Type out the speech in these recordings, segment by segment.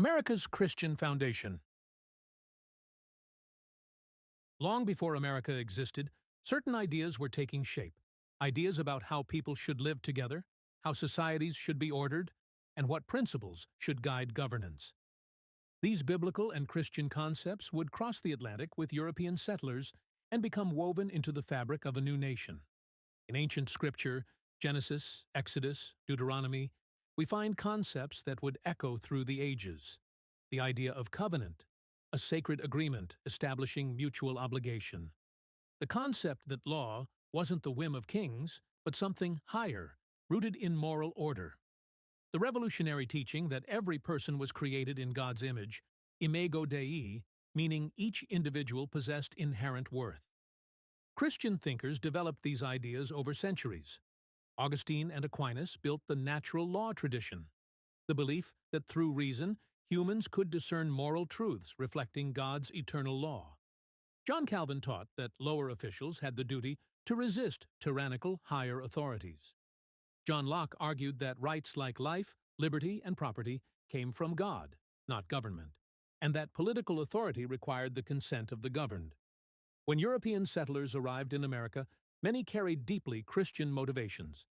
America's Christian Foundation. Long before America existed, certain ideas were taking shape. Ideas about how people should live together, how societies should be ordered, and what principles should guide governance. These biblical and Christian concepts would cross the Atlantic with European settlers and become woven into the fabric of a new nation. In ancient scripture, Genesis, Exodus, Deuteronomy, we find concepts that would echo through the ages. The idea of covenant, a sacred agreement establishing mutual obligation. The concept that law wasn't the whim of kings, but something higher, rooted in moral order. The revolutionary teaching that every person was created in God's image, imago Dei, meaning each individual possessed inherent worth. Christian thinkers developed these ideas over centuries. Augustine and Aquinas built the natural law tradition, the belief that through reason, humans could discern moral truths reflecting God's eternal law. John Calvin taught that lower officials had the duty to resist tyrannical higher authorities. John Locke argued that rights like life, liberty, and property came from God, not government, and that political authority required the consent of the governed. When European settlers arrived in America, many carried deeply Christian motivations.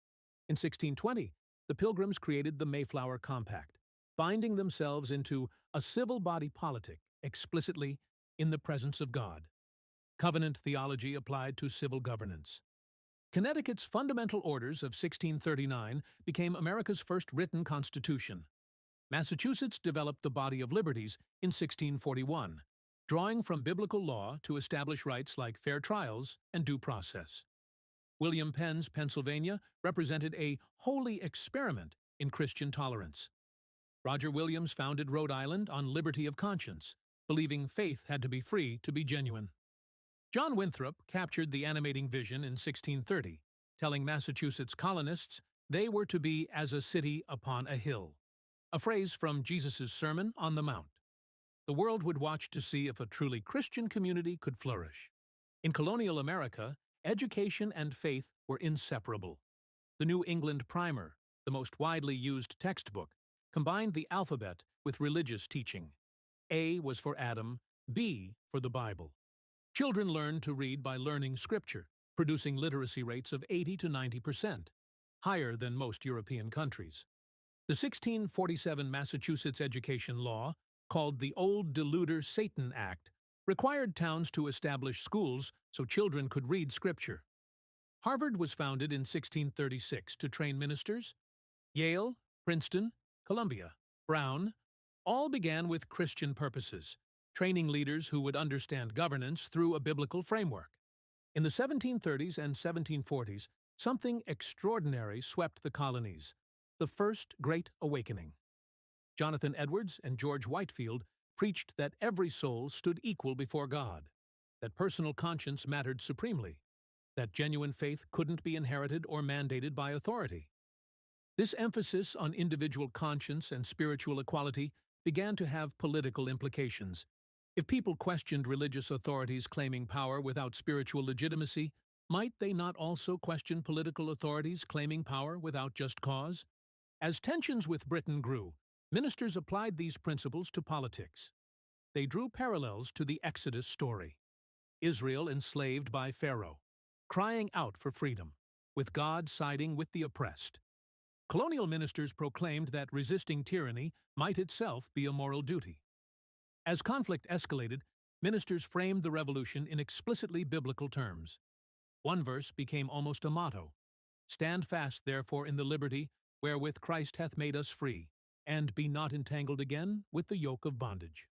In 1620, the Pilgrims created the Mayflower Compact, binding themselves into a civil body politic explicitly in the presence of God. Covenant theology applied to civil governance. Connecticut's Fundamental Orders of 1639 became America's first written constitution. Massachusetts developed the Body of Liberties in 1641, drawing from biblical law to establish rights like fair trials and due process. William Penn's Pennsylvania represented a holy experiment in Christian tolerance. Roger Williams founded Rhode Island on liberty of conscience, believing faith had to be free to be genuine. John Winthrop captured the animating vision in 1630, telling Massachusetts colonists they were to be as a city upon a hill, a phrase from Jesus' Sermon on the Mount. The world would watch to see if a truly Christian community could flourish. In colonial America, education and faith were inseparable. The New England Primer, the most widely used textbook, combined the alphabet with religious teaching. A was for Adam, B for the Bible. Children learned to read by learning Scripture, producing literacy rates of 80 to 90%, higher than most European countries. The 1647 Massachusetts education law, called the Old Deluder Satan Act, required towns to establish schools so children could read Scripture. Harvard was founded in 1636 to train ministers. Yale, Princeton, Columbia, Brown, all began with Christian purposes, training leaders who would understand governance through a biblical framework. In the 1730s and 1740s, something extraordinary swept the colonies, the First Great Awakening. Jonathan Edwards and George Whitefield preached that every soul stood equal before God, that personal conscience mattered supremely, that genuine faith couldn't be inherited or mandated by authority. This emphasis on individual conscience and spiritual equality began to have political implications. If people questioned religious authorities claiming power without spiritual legitimacy, might they not also question political authorities claiming power without just cause? As tensions with Britain grew, ministers applied these principles to politics. They drew parallels to the Exodus story. Israel enslaved by Pharaoh, crying out for freedom, with God siding with the oppressed. Colonial ministers proclaimed that resisting tyranny might itself be a moral duty. As conflict escalated, ministers framed the revolution in explicitly biblical terms. One verse became almost a motto: "Stand fast, therefore, in the liberty wherewith Christ hath made us free, and be not entangled again with the yoke of bondage."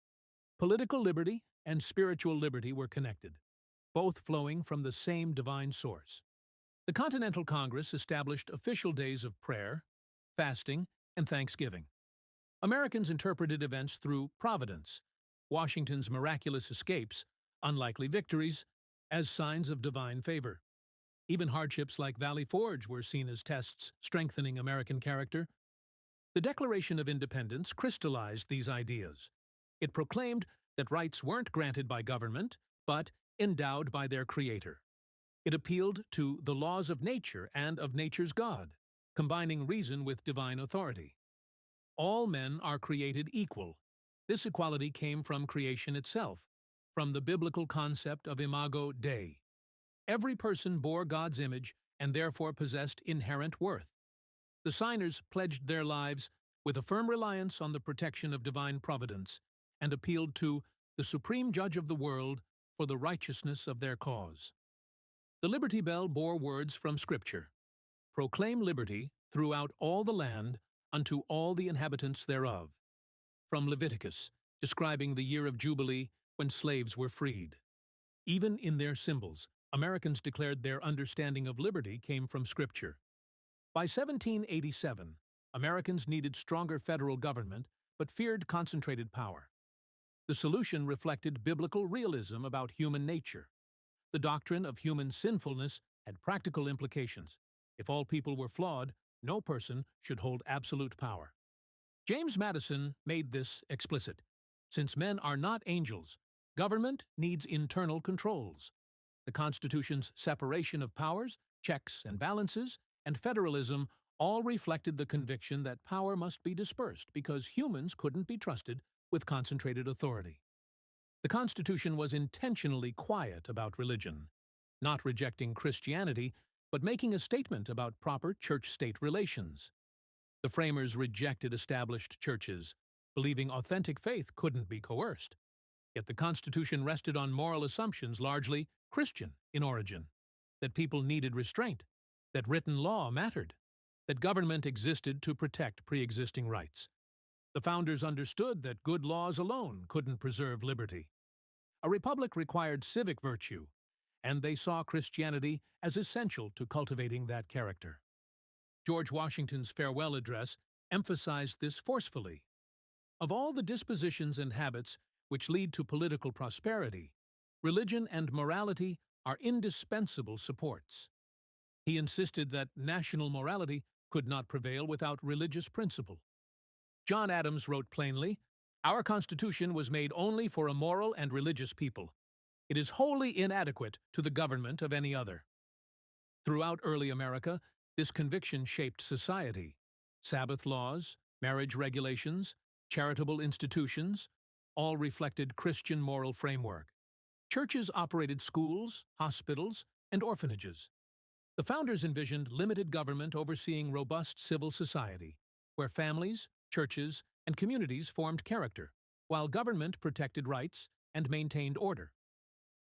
Political liberty and spiritual liberty were connected, both flowing from the same divine source. The Continental Congress established official days of prayer, fasting, and thanksgiving. Americans interpreted events through providence, Washington's miraculous escapes, unlikely victories, as signs of divine favor. Even hardships like Valley Forge were seen as tests strengthening American character. The Declaration of Independence crystallized these ideas. It proclaimed that rights weren't granted by government, but endowed by their creator. It appealed to the laws of nature and of nature's God, combining reason with divine authority. All men are created equal, This equality came from creation itself, from the biblical concept of imago Dei. Every person bore God's image and therefore possessed inherent worth. The signers pledged their lives with a firm reliance on the protection of divine providence and appealed to the supreme judge of the world for the righteousness of their cause. The Liberty Bell bore words from Scripture: "Proclaim liberty throughout all the land unto all the inhabitants thereof," from Leviticus, describing the year of Jubilee when slaves were freed. Even in their symbols, Americans declared their understanding of liberty came from Scripture. By 1787, Americans needed stronger federal government but feared concentrated power. The solution reflected biblical realism about human nature. The doctrine of human sinfulness had practical implications. If all people were flawed, no person should hold absolute power. James Madison made this explicit. Since men are not angels, government needs internal controls. The Constitution's separation of powers, checks and balances, and federalism all reflected the conviction that power must be dispersed because humans couldn't be trusted with concentrated authority. The Constitution was intentionally quiet about religion, not rejecting Christianity, but making a statement about proper church-state relations. The framers rejected established churches, believing authentic faith couldn't be coerced. Yet the Constitution rested on moral assumptions largely Christian in origin: that people needed restraint, that written law mattered, that government existed to protect pre-existing rights. The founders understood that good laws alone couldn't preserve liberty. A republic required civic virtue, and they saw Christianity as essential to cultivating that character. George Washington's farewell address emphasized this forcefully. Of all the dispositions and habits which lead to political prosperity, religion and morality are indispensable supports. He insisted that national morality could not prevail without religious principle. John Adams wrote plainly, "Our Constitution was made only for a moral and religious people. It is wholly inadequate to the government of any other." Throughout early America, this conviction shaped society. Sabbath laws, marriage regulations, charitable institutions, all reflected Christian moral framework. Churches operated schools, hospitals, and orphanages. The founders envisioned limited government overseeing robust civil society, where families, churches, and communities formed character, while government protected rights and maintained order.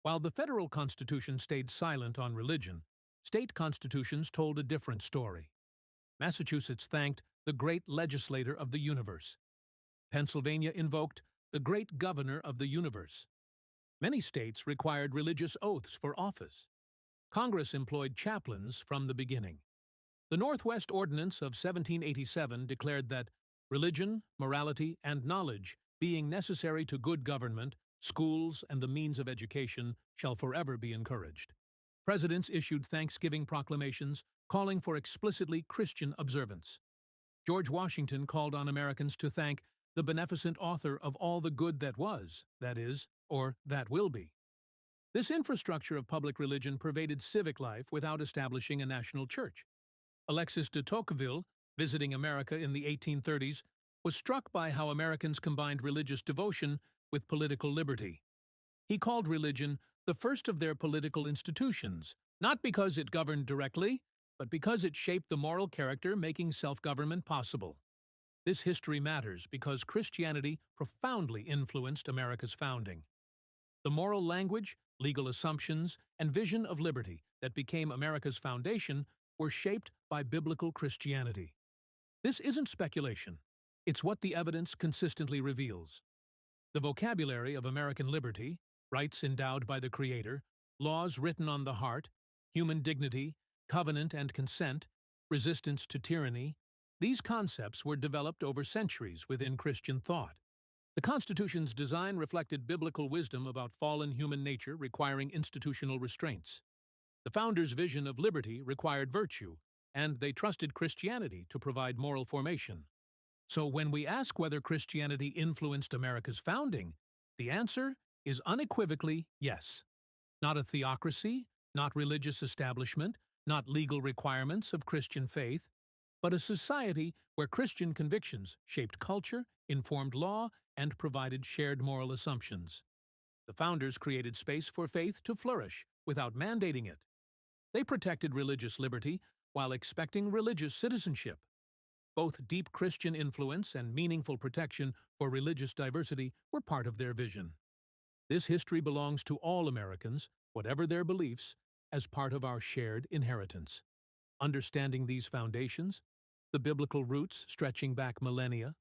While the federal Constitution stayed silent on religion, state constitutions told a different story. Massachusetts thanked the great legislator of the universe. Pennsylvania invoked the great governor of the universe. Many states required religious oaths for office. Congress employed chaplains from the beginning. The Northwest Ordinance of 1787 declared that religion, morality, and knowledge, being necessary to good government, schools, and the means of education, shall forever be encouraged. Presidents issued Thanksgiving proclamations calling for explicitly Christian observance. George Washington called on Americans to thank the beneficent author of all the good that was, that is, or that will be. This infrastructure of public religion pervaded civic life without establishing a national church. Alexis de Tocqueville, visiting America in the 1830s, was struck by how Americans combined religious devotion with political liberty. He called religion the first of their political institutions, not because it governed directly, but because it shaped the moral character making self-government possible. This history matters because Christianity profoundly influenced America's founding. The moral language, legal assumptions, and vision of liberty that became America's foundation were shaped by biblical Christianity. This isn't speculation. It's what the evidence consistently reveals. The vocabulary of American liberty, rights endowed by the Creator, laws written on the heart, human dignity, covenant and consent, resistance to tyranny, these concepts were developed over centuries within Christian thought. The Constitution's design reflected biblical wisdom about fallen human nature requiring institutional restraints. The founders' vision of liberty required virtue, and they trusted Christianity to provide moral formation. So when we ask whether Christianity influenced America's founding, the answer is unequivocally yes. Not a theocracy, not religious establishment, not legal requirements of Christian faith. but a society where Christian convictions shaped culture, informed law, and provided shared moral assumptions. The founders created space for faith to flourish without mandating it. They protected religious liberty while expecting religious citizenship. Both deep Christian influence and meaningful protection for religious diversity were part of their vision. This history belongs to all Americans, whatever their beliefs, as part of our shared inheritance. Understanding these foundations, the biblical roots stretching back millennia,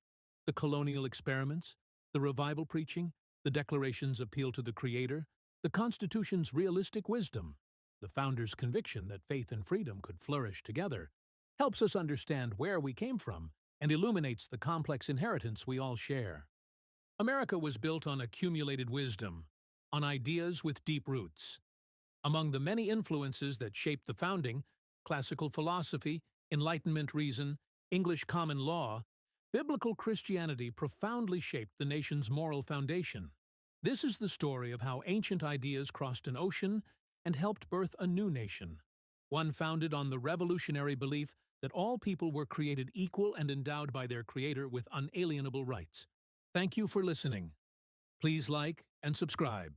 the colonial experiments, the revival preaching, the Declaration's appeal to the Creator, the Constitution's realistic wisdom, the founders' conviction that faith and freedom could flourish together, helps us understand where we came from and illuminates the complex inheritance we all share. America was built on accumulated wisdom, on ideas with deep roots. Among the many influences that shaped the founding, classical philosophy, Enlightenment reason, English common law, biblical Christianity profoundly shaped the nation's moral foundation. This is the story of how ancient ideas crossed an ocean and helped birth a new nation, one founded on the revolutionary belief that all people were created equal and endowed by their Creator with unalienable rights. Thank you for listening. Please like and subscribe.